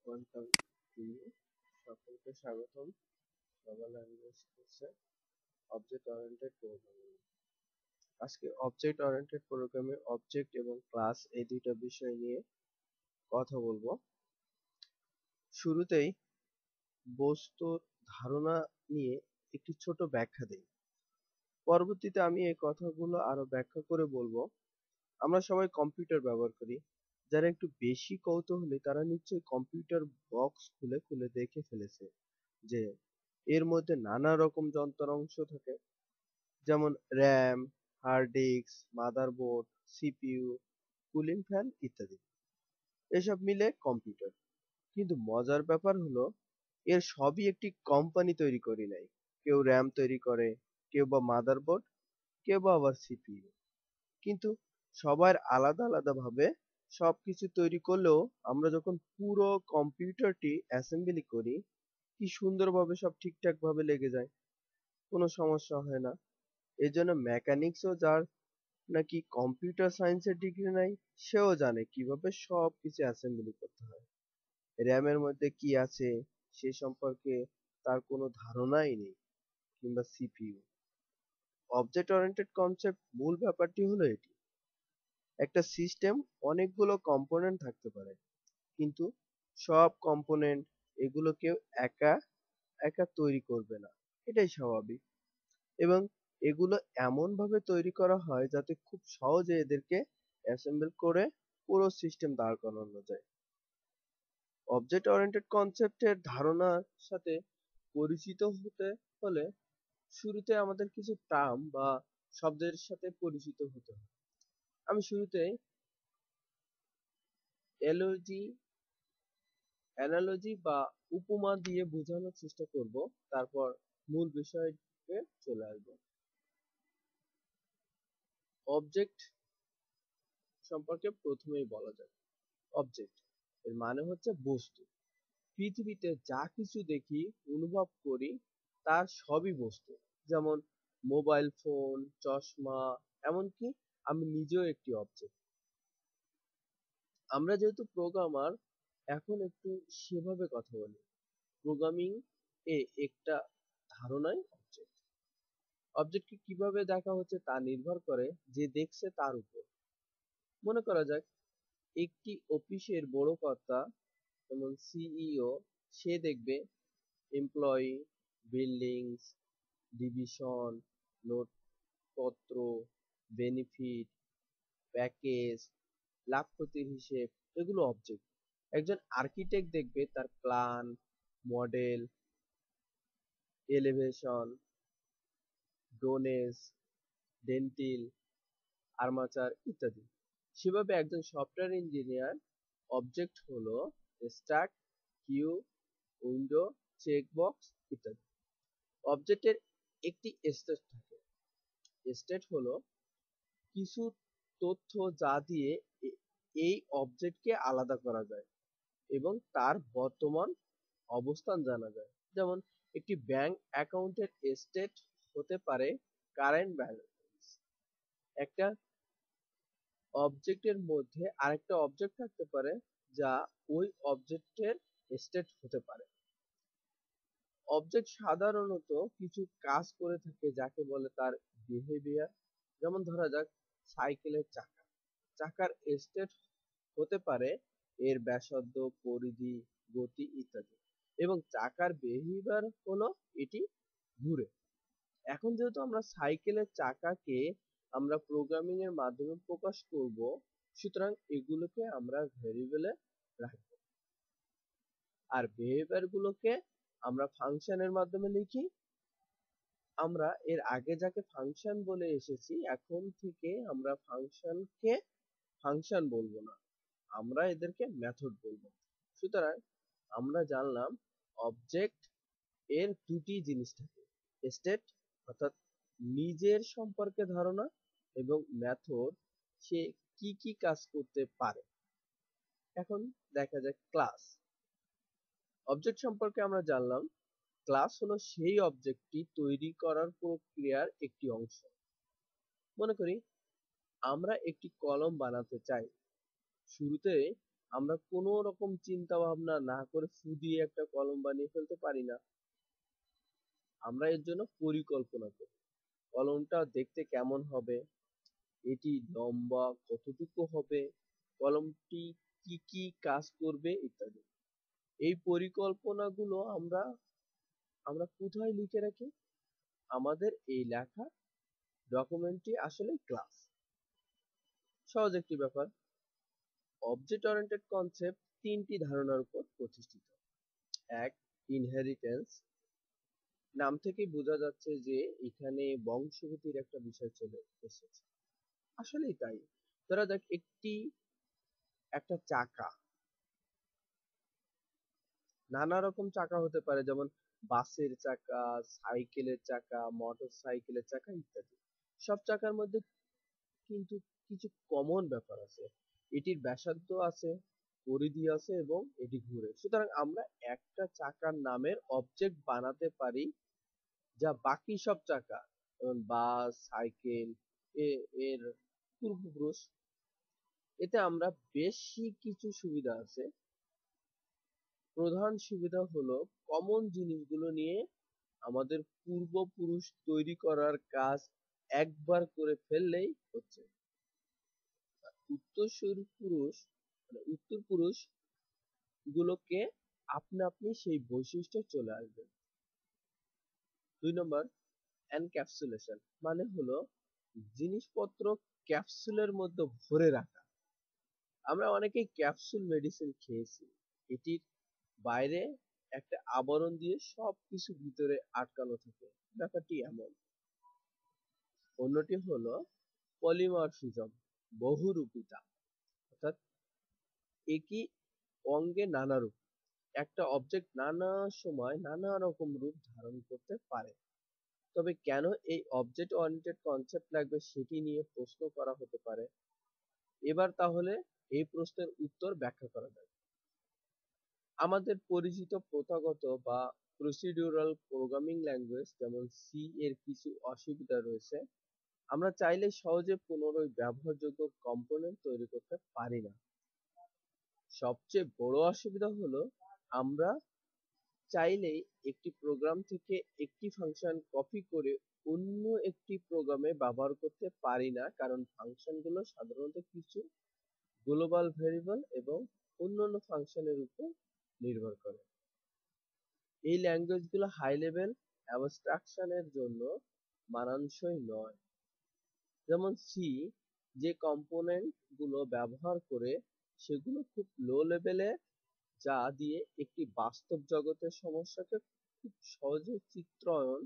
Welcome to you, সকলকে স্বাগতম। সবাই ল্যাঙ্গুয়েজ কোর্সে অবজেক্ট ওরিয়েন্টেড প্রোগ্রামিং। আজকে অবজেক্ট ওরিয়েন্টেড প্রোগ্রামে অবজেক্ট এবং ক্লাস এই দুইটা বিষয় নিয়ে কথা বলবো। শুরুতেই বস্তুর ধারণা নিয়ে একটি ছোট ব্যাখ্যা দেই, পরবর্তীতে আমি এই কথাগুলো আরো ব্যাখ্যা করে বলবো। আমরা সবাই কম্পিউটার ব্যবহার করি। যারা একটু বেশি কৌতূহলী তারা নিশ্চয়ই কম্পিউটার বক্স খুলে খুলে দেখে ফেলেছে যে এর মধ্যে নানা রকম যন্ত্রাংশ থাকে, যেমন RAM, hard disk, motherboard, CPU, cooling fan ইত্যাদি। এসব মিলে কম্পিউটার। কিন্তু মজার ব্যাপার হলো এর সবই একটি কোম্পানি তৈরি করে নাই। কেউ র্যাম তৈরি করে, কেউ বা মাদারবোর্ড, কেউ বা আবার সিপিইউ। কিন্তু সবার আলাদা আলাদা ভাবে সবকিছু তৈরি করলেও আমরা যখন পুরো কম্পিউটারটি অ্যাসেম্বলি করি, কি সুন্দরভাবে সব ঠিকঠাক ভাবে লেগে যায়, কোনো সমস্যা হয় না। এজন্য মেকানিক্সও, যার নাকি কম্পিউটার সায়েন্সের ডিগ্রি নাই, সেও জানে কিভাবে সবকিছু অ্যাসেম্বলি করতে হয়। র্যামের মধ্যে কি আছে সে সম্পর্কে তার কোনো ধারণাই নেই, কিংবা সিপিইউ। অবজেক্ট ওরিয়েন্টেড কনসেপ্ট মূল ব্যাপারটি হলো এটি: একটা সিস্টেম অনেকগুলো কম্পোনেন্ট থাকতে পারে, কিন্তু সব কম্পোনেন্ট এগুলো কেউ একা একা তৈরি করবে না, এটাই স্বাভাবিক। এবং এগুলো এমন ভাবে তৈরি করা হয় যাতে খুব সহজে এদেরকে অ্যাসেম্বল করে পুরো সিস্টেম দাঁড় করানো যায়। অবজেক্ট ওরিয়েন্টেড কনসেপ্টের ধারণার সাথে পরিচিত হতে হলে শুরুতে আমাদের কিছু টার্ম বা শব্দের সাথে পরিচিত হতে হবে। আমি শুরুতে এলজি অ্যানালজি বা উপমা দিয়ে বোঝানোর চেষ্টা করব, তারপর মূল বিষয়কে চলে আসবো। অবজেক্ট সম্পর্কে প্রথমেই বলা যায়, অবজেক্ট এর মানে হচ্ছে বস্তু। পৃথিবীতে যা কিছু দেখি, অনুভব করি, তার সবই বস্তু। যেমন মোবাইল ফোন, চশমা, এমনকি আমি নিজেও একটি অবজেক্ট। আমরা যেহেতু প্রোগ্রামার, এখন একটু সেভাবে কথা বলি। প্রোগ্রামিং এ একটা ধারণাই অবজেক্ট। অবজেক্টকে কিভাবে দেখা হচ্ছে তা নির্ভর করে যে দেখছে তার উপর। মনে করা যাক একটি অফিসের বড় কর্তা, যেমন সিইও, সে দেখবে এমপ্লয়ি, বিল্ডিংস, ডিভিশন, নোটপত্র, বেনিফিট, প্যাকেজ, লাভ ক্ষতির হিসেব, এগুলো অবজেক্ট। একজন আর্কিটেক্ট দেখবে তার প্ল্যান, মডেল, এলিভেশন, ডোনেস, ডেন্টিল, আর্মাচার ইত্যাদি। সেভাবে একজন সফটওয়্যার ইঞ্জিনিয়ার অবজেক্ট হলো স্ট্যাক, কিউ, উইন্ডো, চেকবক্স ইত্যাদি। অবজেক্টের একটি স্টেট থাকে। স্টেট হলো কিছু তথ্য যা দিয়ে এই অবজেক্টকে আলাদা করা যায় এবং তার বর্তমান অবস্থান জানা যায়। যেমন একটি ব্যাংক অ্যাকাউন্টের স্টেট হতে পারে কারেন্ট ব্যালেন্স। একটা অবজেক্টের মধ্যে আরেকটা অবজেক্ট থাকতে পারে যা ওই অবজেক্টের স্টেট হতে পারে। অবজেক্ট সাধারণত কিছু কাজ করে থাকে যাকে বলে তার বিহেভিয়ার। যেমন ধরা যাক সাইকেলের চাকা, চাকার স্টেট হতে পারে এর ব্যাসার্ধ, পরিধি, গতি ইত্যাদি, এবং চাকার বিহেভিয়ার হলো এটি ঘুরে। এখন যেহেতু আমরা সাইকেলের চাকাকে আমরা প্রোগ্রামিং এর মাধ্যমে প্রকাশ করব, সুতরাং এগুলোকে আমরা ভেরিয়েবলে রাখব, আর বিহেভিয়ার গুলোকে আমরা ফাংশনের মাধ্যমে লিখি। আমরা এর আগে যাকে ফাংশন বলে এসেছি, এখন থেকে আমরা ফাংশনকে ফাংশন বলবো না, আমরা এদেরকে মেথড বলবো। সুতরাং আমরা জানলাম অবজেক্ট এর দুটি জিনিস থাকে: স্টেট অর্থাৎ নিজের সম্পর্কে ধারণা, এবং মেথড, সে কি কি কাজ করতে পারে। এখন দেখা যাক ক্লাস। অবজেক্ট সম্পর্কে আমরা জানলাম, ক্লাস হলো সেই অবজেক্টটি তৈরি করার প্রক্রিয়ার একটি অংশ। মনে করি আমরা একটি কলম বানাতে চাই। শুরুতে আমরা কোনো রকম চিন্তা ভাবনা না করে ফু দিয়ে একটা কলম বানিয়ে ফেলতে পারি না। আমরা এর জন্য পরিকল্পনা করি। কলমটা দেখতে কেমন হবে, এটি লম্বা কতটুকু হবে, কলমটি কি কি কাজ করবে ইত্যাদি। এই পরিকল্পনাগুলো আমরা আমরা কোথায় লিখে রাখি? আমাদের এই লেখা ডকুমেন্টটি আসলে ক্লাস। সহজ একটি ব্যাপার। অবজেক্ট ওরিয়েন্টেড কনসেপ্ট তিনটি ধারণার উপর প্রতিষ্ঠিত। এক, ইনহেরিটেন্স। নাম থেকেই বোঝা যাচ্ছে যে এখানে বংশগতির একটা বিষয় চলে এসেছে। আসলেই তাই। ধরা যাক একটা চাকা, নানা রকম চাকা হতে পারে, যেমন বাসের চাকা, সাইকেলের চাকা, মোটর সাইকেলের চাকা ইত্যাদি। সব চাকার মধ্যে কিন্তু কিছু কমন ব্যাপার আছে। এটির ব্যাসার্ধ আছে, পরিধি আছে এবং এটি ঘুরে। সুতরাং আমরা একটা চাকার নামের অবজেক্ট বানাতে পারি যা বাকি সব চাকা, যেমন বাস, সাইকেল এর পূর্বপুরুষ। এতে আমরা বেশি কিছু সুবিধা আছে। প্রধান সুবিধা হলো কমন জিনিসগুলো নিয়ে আমাদের পূর্বপুরুষ তৈরি করার কাজ একবার করে ফেললেই হচ্ছে। উত্তর পুরুষ গুলোকে আপনা আপনি সেই বৈশিষ্ট্য চলে আসবে। 2 নম্বর, এনক্যাপসুলেশন মানে হলো জিনিসপত্র ক্যাপসুলের মধ্যে ভরে রাখা। আমরা অনেকেই ক্যাপসুল মেডিসিন খেয়েছি। এটির বাইরে একটা আবরণ দিয়ে সবকিছু ভিতরে আটকানো থাকে। ব্যাপারটি এমন। অন্যটি হলো পলিমরফিজম, বহুরূপিতা, অর্থাৎ একই অঙ্গে নানা রূপ। একটা অবজেক্ট নানা সময় নানা রকম রূপ ধারণ করতে পারে। তবে কেন এই অবজেক্ট ওরিয়েন্টেড কনসেপ্ট লাগবে সেটি নিয়ে প্রশ্ন করা হতে পারে। এবার তাহলে এই প্রশ্নের উত্তর ব্যাখ্যা করা যাক। আমাদের পরিচিত প্রথাগত বা প্রসিডিউরাল প্রোগ্রামিং ল্যাঙ্গুয়েজ যেমন সি এর কিছু অসুবিধা রয়েছে। আমরা চাইলে সহজে পুনরায় ব্যবহারযোগ্য কম্পোনেন্ট তৈরি করতে পারি না। সবচেয়ে বড় অসুবিধা হলো আমরা চাইলেই একটি প্রোগ্রাম থেকে একটি ফাংশন কপি করে অন্য একটি প্রোগ্রামে ব্যবহার করতে পারি না, কারণ ফাংশনগুলো সাধারণত কিছু গ্লোবাল ভেরিয়েবল এবং অন্যান্য ফাংশনের উপর নির্ভর করে। এই ল্যাঙ্গুয়েজগুলো হাই লেভেল অ্যাবস্ট্রাকশনের জন্য মানানসই নয়। যেমন সি যে কম্পোনেন্ট গুলো ব্যবহার করে সেগুলো খুব লো লেভেলে, যা দিয়ে একটি বাস্তব জগতের সমস্যাকে খুব সহজে চিত্রায়ন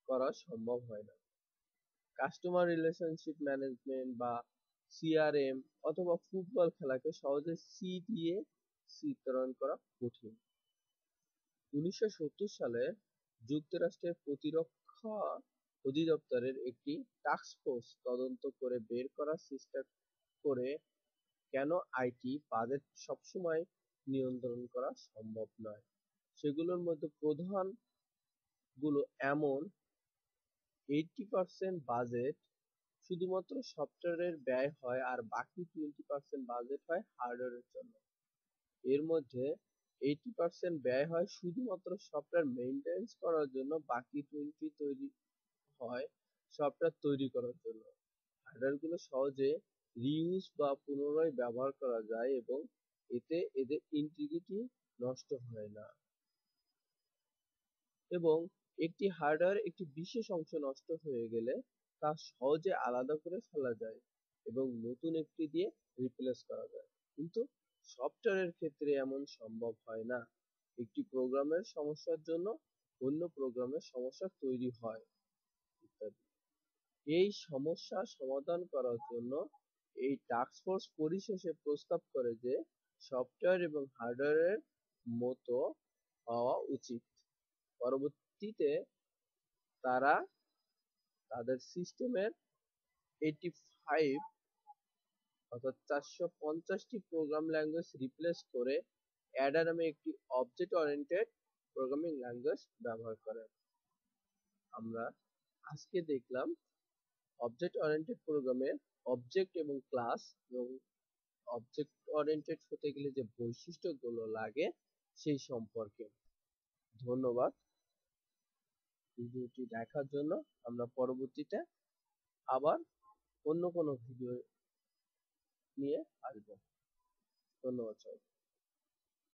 করা সম্ভব হয় না। কাস্টমার রিলেশনশিপ ম্যানেজমেন্ট বা সিআরএম অথবা ফুটবল খেলাকে সহজে সি দিয়ে চিত্রায়ন করা কঠিন। 1970 সালে যুক্তরাষ্ট্রের প্রতিরক্ষা অধিদপ্তরের একটি টাস্ক ফোর্স তদন্ত করে বের করার চেষ্টা করে কেন আইটি বাজেট সবসময় নিয়ন্ত্রণ করা সম্ভব নয়। সেগুলোর মধ্যে প্রধান গুলো এমন: 80% বাজেট শুধুমাত্র সফটওয়্যারের ব্যয় হয় আর বাকি 20% বাজেট হয় হার্ডওয়্যারের জন্য। এর মধ্যে 80% ব্যয় হয় শুধুমাত্র সফটওয়্যার মেইনটেনেন্স করার জন্য, বাকি 20 তৈরি হয় সফটওয়্যার তৈরি করার জন্য। হার্ডওয়্যারগুলো সহজে রিইউজ বা পুনরায় ব্যবহার করা যায় এবং এতে এদের ইন্টিগ্রিটি নষ্ট হয় না। এবং একটি হার্ডওয়্যার একটি বিশেষ অংশ নষ্ট হয়ে গেলে তা সহজে আলাদা করে ফেলা যায় এবং নতুন একটি দিয়ে রিপ্লেস করা যায়। কিন্তু সফটওয়্যারের ক্ষেত্রে এমন সম্ভব হয় না। একটি প্রোগ্রামের সমস্যার জন্য অন্য প্রোগ্রামের সমস্যা তৈরি হয় ইত্যাদি। এই সমস্যা সমাধান করার জন্য এই টাস্ক ফোর্স পরিশেষে প্রস্তাব করে যে সফটওয়্যার এবং হার্ডওয়্যারের মতো হওয়া উচিত। পরবর্তীতে তারা তাদের সিস্টেমের 85 অর্থাৎ 450টি প্রোগ্রাম ল্যাঙ্গুয়েজ রিপ্লেস করে অ্যাডা নামে একটি অবজেক্ট ওরিয়েন্টেড প্রোগ্রামিং ল্যাঙ্গুয়েজ ব্যবহার করে। আমরা আজকে দেখলাম অবজেক্ট ওরিয়েন্টেড প্রোগ্রামের অবজেক্ট এবং ক্লাস এবং অবজেক্ট ওরিয়েন্টেড হতে গেলে যে বৈশিষ্ট্যগুলো লাগে সেই সম্পর্কে। ধন্যবাদ ভিডিওটি দেখার জন্য। আমরা পরবর্তীতে আবার অন্য কোনো ভিডিও নিয়ে আসবো। ধন্যবাদ সবাইকে।